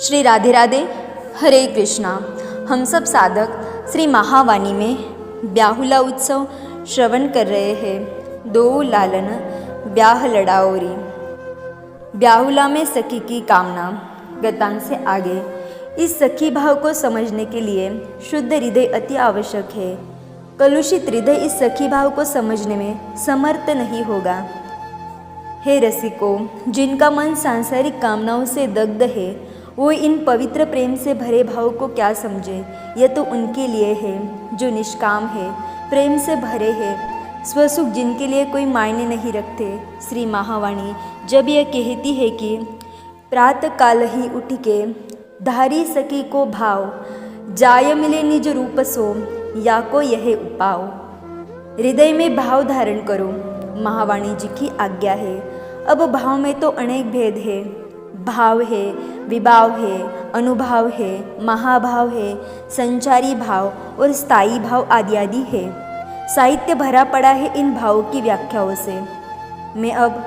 श्री राधे राधे, हरे कृष्णा। हम सब साधक श्री महावाणी में ब्याहुला उत्सव श्रवण कर रहे हैं। दो लालन ब्याह लड़ाओरी। ब्याहुला में सखी की कामना। गतांश से आगे। इस सखी भाव को समझने के लिए शुद्ध हृदय अति आवश्यक है। कलुषित हृदय इस सखी भाव को समझने में समर्थ नहीं होगा। हे रसिकों, जिनका मन सांसारिक कामनाओं से दग्ध है, वो इन पवित्र प्रेम से भरे भाव को क्या समझे। यह तो उनके लिए है जो निष्काम है, प्रेम से भरे हैं, स्वसुख जिनके लिए कोई मायने नहीं रखते। श्री महावाणी जब यह कहती है कि प्रातः काल ही उठ के धारी सखी को भाव, जाय मिले निज रूप सो, या को यह उपाव। हृदय में भाव धारण करो, महावाणी जी की आज्ञा है। अब भाव में तो अनेक भेद है। भाव है, विभाव है, अनुभाव है, महाभाव है, संचारी भाव और स्थायी भाव आदि आदि है। साहित्य भरा पड़ा है इन भावों की व्याख्याओं से। मैं अब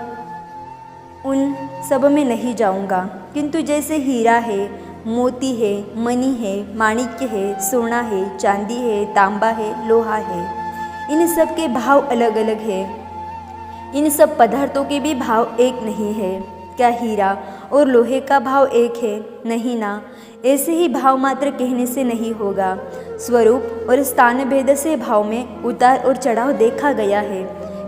उन सब में नहीं जाऊंगा, किंतु जैसे हीरा है, मोती है, मणि है, माणिक्य है, सोना है, चांदी है, तांबा है, लोहा है, इन सब के भाव अलग अलग है। इन सब पदार्थों के भी भाव एक नहीं है। क्या हीरा और लोहे का भाव एक है? नहीं ना। ऐसे ही भाव मात्र कहने से नहीं होगा। स्वरूप और स्थान भेद से भाव में उतार और चढ़ाव देखा गया है,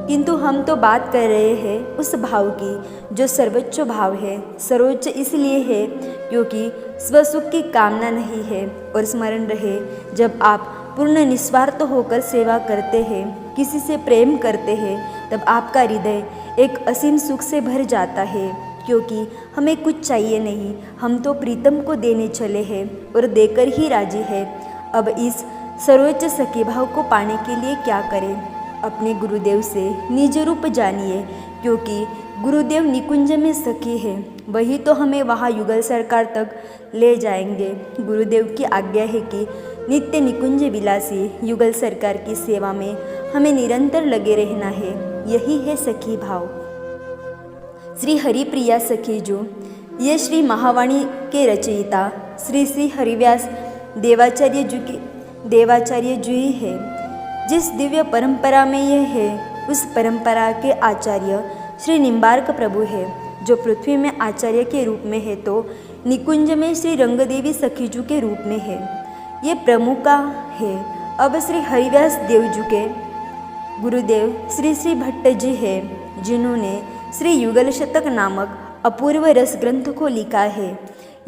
किंतु हम तो बात कर रहे हैं उस भाव की जो सर्वोच्च भाव है। सर्वोच्च इसलिए है क्योंकि स्वसुख की कामना नहीं है। और स्मरण रहे, जब आप पूर्ण निस्वार्थ होकर सेवा करते हैं, किसी से प्रेम करते हैं, तब आपका हृदय एक असीम सुख से भर जाता है, क्योंकि हमें कुछ चाहिए नहीं, हम तो प्रीतम को देने चले हैं और देकर ही राजी है। अब इस सर्वोच्च सखी भाव को पाने के लिए क्या करें? अपने गुरुदेव से निज रूप जानिए, क्योंकि गुरुदेव निकुंज में सखी है, वही तो हमें वहाँ युगल सरकार तक ले जाएंगे। गुरुदेव की आज्ञा है कि नित्य निकुंज विलासी युगल सरकार की सेवा में हमें निरंतर लगे रहना है। यही है सखी भाव। श्री हरिप्रिया सखी जो, ये श्री महावाणी के रचयिता श्री श्री हरिव्यास देवाचार्य जी ही है। जिस दिव्य परंपरा में यह है, उस परंपरा के आचार्य श्री निम्बार्क प्रभु है, जो पृथ्वी में आचार्य के रूप में है तो निकुंज में श्री रंगदेवी सखीजू के रूप में है। ये प्रमुखा है। अब श्री हरिव्यास देवजू के गुरुदेव श्री श्री भट्ट जी है, जिन्होंने श्री युगल शतक नामक अपूर्व रस ग्रंथ को लिखा है।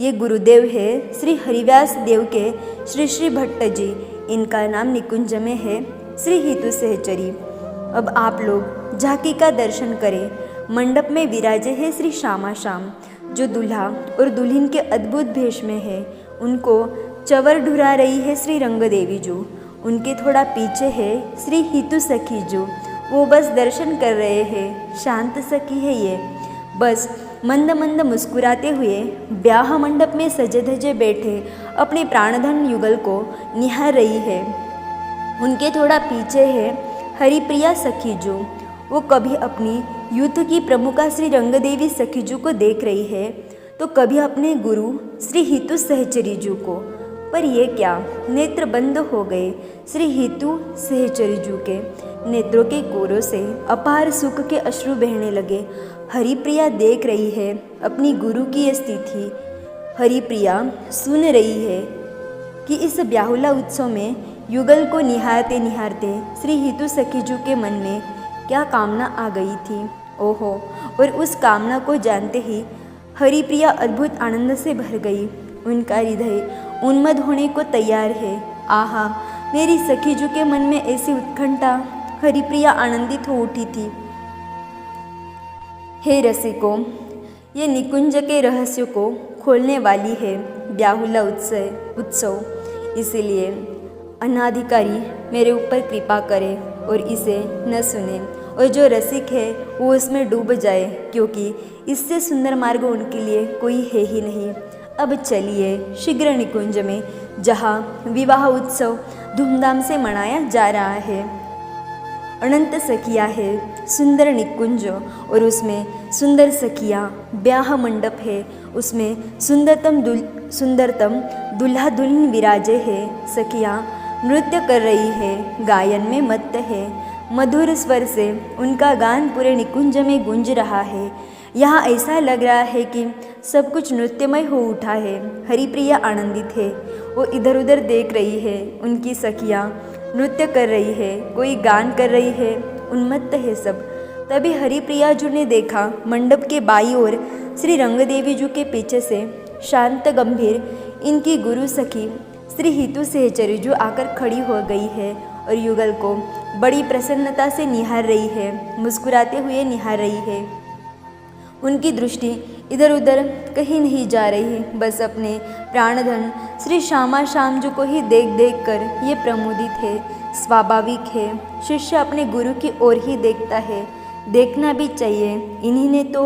ये गुरुदेव है श्री हरिव्यास देव के श्री श्री भट्ट जी। इनका नाम निकुंज में है श्री हितु सहचरी। अब आप लोग झांकी का दर्शन करें। मंडप में विराजे है श्री श्यामा श्याम, जो दूल्हा और दुल्हन के अद्भुत भेष में है। उनको चवर ढुरा रही है श्री रंगदेवी जो। उनके थोड़ा पीछे है श्री हितु सखी जो, वो बस दर्शन कर रहे हैं। शांत सखी है ये, बस मंद मंद मुस्कुराते हुए ब्याह मंडप में सजे धजे बैठे अपने प्राणधन युगल को निहार रही है। उनके थोड़ा पीछे है हरिप्रिया सखीजू। वो कभी अपनी युद्ध की प्रमुखा श्री रंगदेवी सखीजू को देख रही है, तो कभी अपने गुरु श्री हितु सहचरीजू को। पर ये क्या, नेत्र बंद हो गए श्री हितु सहचरीजू के। नेत्रों के कोरों से अपार सुख के अश्रु बहने लगे। हरिप्रिया देख रही है अपनी गुरु की ये स्थिति। हरिप्रिया सुन रही है कि इस ब्याहुला उत्सव में युगल को निहारते निहारते श्री हितु सखीजू के मन में क्या कामना आ गई थी। ओहो, और उस कामना को जानते ही हरिप्रिया अद्भुत आनंद से भर गई। उनका हृदय उन्मद होने को तैयार है। आहा, मेरी सखीजू के मन में ऐसी उत्कंठा। हरिप्रिया आनंदित हो उठी थी। हे रसिकों, ये निकुंज के रहस्य को खोलने वाली है ब्याहुला उत्सव। इसलिए अनाधिकारी मेरे ऊपर कृपा करे और इसे न सुने, और जो रसिक है वो उसमें डूब जाए, क्योंकि इससे सुंदर मार्ग उनके लिए कोई है ही नहीं। अब चलिए शीघ्र निकुंज में, जहाँ विवाह उत्सव धूमधाम से मनाया जा रहा है। अनंत सखियाँ है, सुंदर निकुंज और उसमें सुंदर सखियाँ, ब्याह मंडप है, उसमें सुंदरतम सुंदरतम दुल्हा दुल्हन विराजे है। सखियाँ नृत्य कर रही है, गायन में मत्त है। मधुर स्वर से उनका गान पूरे निकुंज में गूंज रहा है। यहाँ ऐसा लग रहा है कि सब कुछ नृत्यमय हो उठा है। हरिप्रिया आनंदित है, वो इधर उधर देख रही है। उनकी सखियाँ नृत्य कर रही है, कोई गान कर रही है, उन्मत्त है सब। तभी हरिप्रिया जी ने देखा मंडप के बाईं ओर श्री रंगदेवी जी के पीछे से शांत गंभीर इनकी गुरु सखी श्री हितु सहचरी जो आकर खड़ी हो गई है और युगल को बड़ी प्रसन्नता से निहार रही है, मुस्कुराते हुए निहार रही है। उनकी दृष्टि इधर उधर कहीं नहीं जा रही है, बस अपने प्राणधन श्री श्यामा श्याम जी को ही देख देख कर ये प्रमोदित है। स्वाभाविक है, शिष्य अपने गुरु की ओर ही देखता है, देखना भी चाहिए। इन्हीं ने तो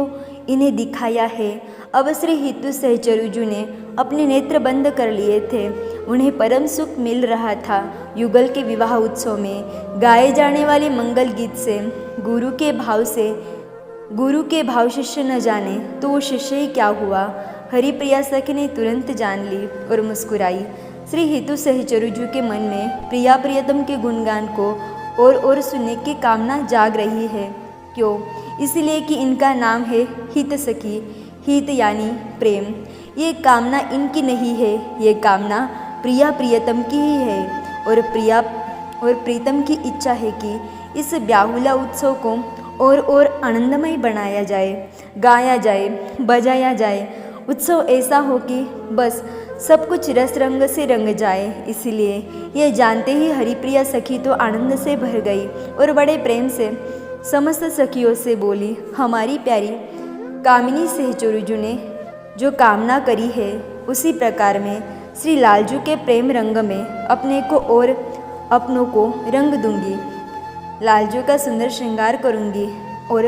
इन्हें दिखाया है। अब श्री हितु सहचरू जी ने अपने नेत्र बंद कर लिए थे। उन्हें परम सुख मिल रहा था। युगल के विवाह उत्सव में गाए जाने वाले मंगल गीत से, गुरु के भाव शिष्य न जाने तो वो शिष्य ही क्या हुआ। हरिप्रिया सखी ने तुरंत जान ली और मुस्कुराई। श्री हितु सहचरू जी के मन में प्रिया प्रियतम के गुणगान को और सुनने की कामना जाग रही है। क्यों? इसलिए कि इनका नाम है हित सखी। हित यानी प्रेम। ये कामना इनकी नहीं है, ये कामना प्रिया प्रियतम की ही है। और प्रीतम की इच्छा है कि इस ब्याहुला उत्सव को और आनंदमय बनाया जाए, गाया जाए, बजाया जाए। उत्सव ऐसा हो कि बस सब कुछ रस रंग से रंग जाए। इसलिए ये जानते ही हरिप्रिया सखी तो आनंद से भर गई और बड़े प्रेम से समस्त सखियों से बोली, हमारी प्यारी कामिनी सहचरू जी ने जो कामना करी है उसी प्रकार में श्री लालजू के प्रेम रंग में अपने को और अपनों को रंग दूंगी। लालजू का सुंदर श्रृंगार करूंगी और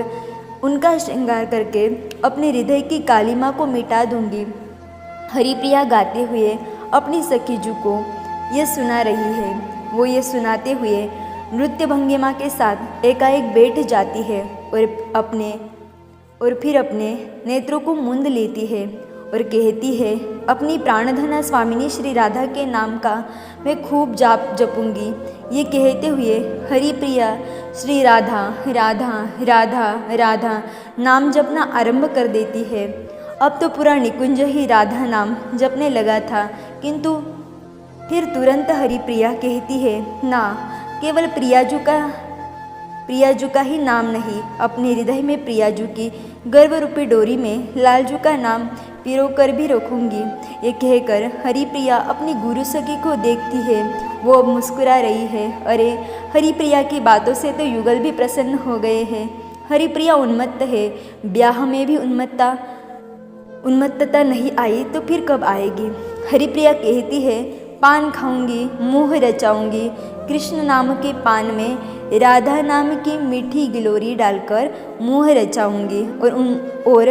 उनका श्रृंगार करके अपने हृदय की कालिमा को मिटा दूंगी। हरिप्रिया गाते हुए अपनी सखी जू को ये सुना रही है। वो ये सुनाते हुए नृत्य भंगिमा के साथ एकाएक बैठ जाती है और फिर अपने नेत्रों को मूंद लेती है और कहती है, अपनी प्राणधना स्वामिनी श्री राधा के नाम का मैं खूब जाप जपूंगी। ये कहते हुए हरिप्रिया श्री राधा राधा राधा राधा नाम जपना आरंभ कर देती है। अब तो पूरा निकुंज ही राधा नाम जपने लगा था, किंतु फिर तुरंत हरिप्रिया कहती है, ना, केवल प्रियाजू का ही नाम नहीं, अपने हृदय में प्रियाजू की गर्व रूपी डोरी में लालजू का नाम पिरो कर भी रखूंगी। ये कहकर हरिप्रिया अपनी गुरु सखी को देखती है। वो अब मुस्कुरा रही है। अरे, हरिप्रिया की बातों से तो युगल भी प्रसन्न हो गए हैं। हरिप्रिया उन्मत्त है। ब्याह में भी उन्मत्तता नहीं आई तो फिर कब आएगी? हरिप्रिया कहती है, पान खाऊंगी, मुँह रचाऊंगी, कृष्ण नाम के पान में राधा नाम की मीठी गिलोरी डालकर मुँह रचाऊंगी और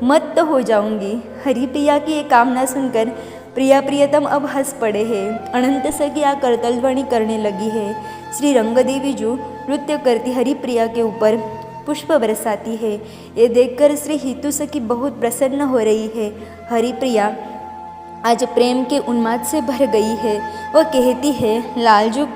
मत्त हो जाऊंगी। हरिप्रिया की ये कामना सुनकर प्रिया प्रियतम अब हंस पड़े हैं। अनंत सखिया करतलध्वनि करने लगी है। श्री रंगदेवी जो नृत्य करती हरिप्रिया के ऊपर पुष्प बरसाती है। ये देखकर श्री हितु सखी बहुत प्रसन्न हो रही है। हरिप्रिया आज प्रेम के उन्माद से भर गई है। वह कहती है, लालजू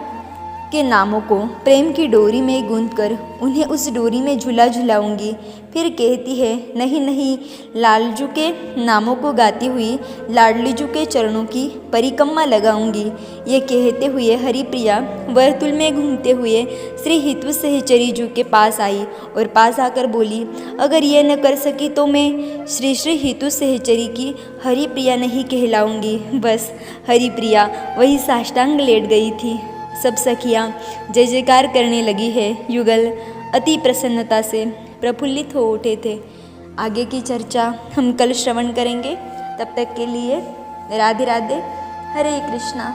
के नामों को प्रेम की डोरी में गूंथकर उन्हें उस डोरी में झूला झुलाऊंगी। फिर कहती है, नहीं नहीं, लालजू के नामों को गाती हुई लाडलीजू के चरणों की परिक्रमा लगाऊंगी। ये कहते हुए हरिप्रिया वर्तुल में घूमते हुए श्री हितु सहचरी जू के पास आई और पास आकर बोली, अगर ये न कर सकी तो मैं श्री श्री हितु सहचरी की हरिप्रिया नहीं कहलाऊंगी। बस हरिप्रिया वही साष्टांग लेट गई थी। सब सखियाँ जय जयकार करने लगी है। युगल अति प्रसन्नता से प्रफुल्लित हो उठे थे। आगे की चर्चा हम कल श्रवण करेंगे। तब तक के लिए राधे राधे, हरे कृष्णा।